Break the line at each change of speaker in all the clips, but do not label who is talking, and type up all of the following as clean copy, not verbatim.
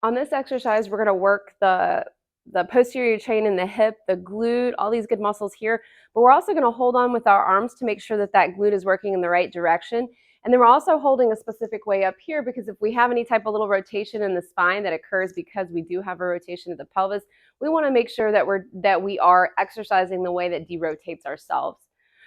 On this exercise, we're going to work the posterior chain in the hip, the glute, all these good muscles here, but we're also going to hold on with our arms to make sure that that glute is working in the right direction. And then we're also holding a specific way up here because if we have any type of little rotation in the spine that occurs because we do have a rotation of the pelvis, we want to make sure that we are exercising the way that derotates ourselves.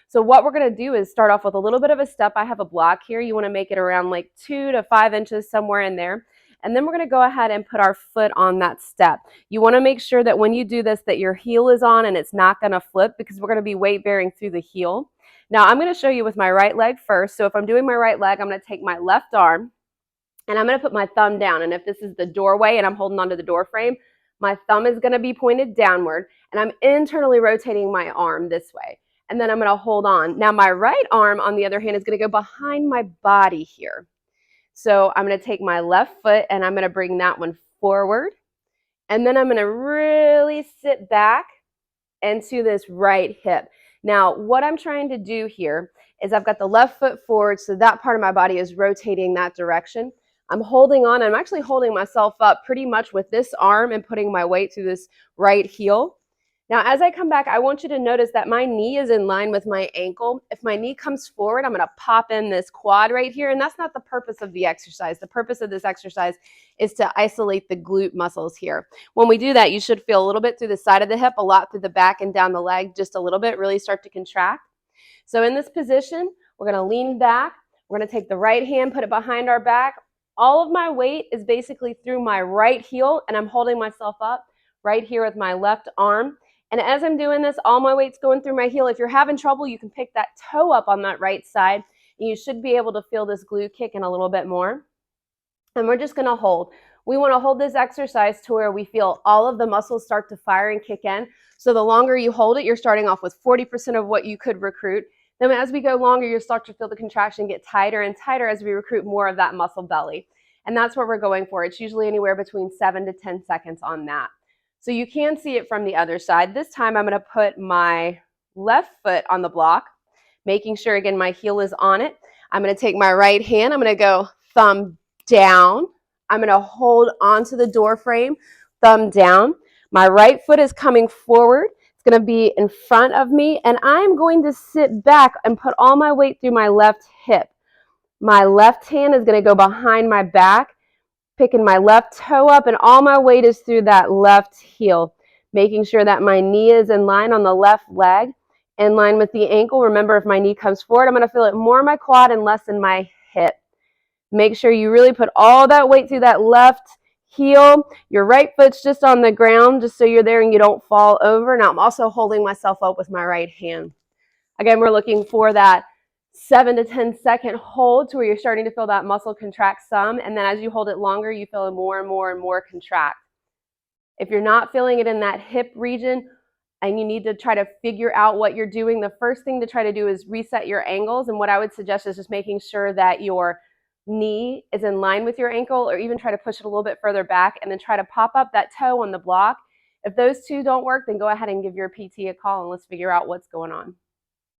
So what we're going to do is start off with a little bit of a step. I have a block here. You want to make it around like 2 to 5 inches, somewhere in there. And then we're going to go ahead and put our foot on that step. You want to make sure that when you do this that your heel is on and it's not going to flip because we're going to be weight bearing through the heel. Now I'm going to show you with my right leg first. So if I'm doing my right leg, I'm going to take my left arm and I'm going to put my thumb down. And if this is the doorway and I'm holding onto the door frame, my thumb is going to be pointed downward and I'm internally rotating my arm this way. And then I'm going to hold on. Now my right arm, on the other hand, is going to go behind my body here. So I'm going to take my left foot and I'm going to bring that one forward. And then I'm going to really sit back into this right hip. Now, what I'm trying to do here is I've got the left foot forward, so that part of my body is rotating that direction. I'm holding on. I'm actually holding myself up pretty much with this arm and putting my weight through this right heel. Now, as I come back, I want you to notice that my knee is in line with my ankle. If my knee comes forward, I'm going to pop in this quad right here, and that's not the purpose of the exercise. The purpose of this exercise is to isolate the glute muscles here. When we do that, you should feel a little bit through the side of the hip, a lot through the back and down the leg, just a little bit, really start to contract. So in this position, we're going to lean back. We're going to take the right hand, put it behind our back. All of my weight is basically through my right heel, and I'm holding myself up right here with my left arm. And as I'm doing this, all my weight's going through my heel. If you're having trouble, you can pick that toe up on that right side, and you should be able to feel this glute kicking a little bit more. And we're just going to hold. We want to hold this exercise to where we feel all of the muscles start to fire and kick in. So the longer you hold it, you're starting off with 40% of what you could recruit. Then as we go longer, you'll start to feel the contraction get tighter and tighter as we recruit more of that muscle belly. And that's what we're going for. It's usually anywhere between 7 to 10 seconds on that. So you can see it from the other side. This time I'm going to put my left foot on the block, making sure, again, my heel is on it. I'm going to take my right hand. I'm going to go thumb down. I'm going to hold onto the door frame, thumb down. My right foot is coming forward. It's going to be in front of me, and I'm going to sit back and put all my weight through my left hip. My left hand is going to go behind my back, picking my left toe up, and all my weight is through that left heel, making sure that my knee is in line on the left leg, in line with the ankle. Remember, if my knee comes forward, I'm going to feel it more in my quad and less in my hip. Make sure you really put all that weight through that left heel. Your right foot's just on the ground, just so you're there and you don't fall over. Now I'm also holding myself up with my right hand. Again, we're looking for that 7 to 10 second hold to where you're starting to feel that muscle contract some, and then as you hold it longer, you feel it more and more and more contract. If you're not feeling it in that hip region and you need to try to figure out what you're doing, the first thing to try to do is reset your angles, and what I would suggest is just making sure that your knee is in line with your ankle, or even try to push it a little bit further back and then try to pop up that toe on the block. If those two don't work, then go ahead and give your PT a call and let's figure out what's going on.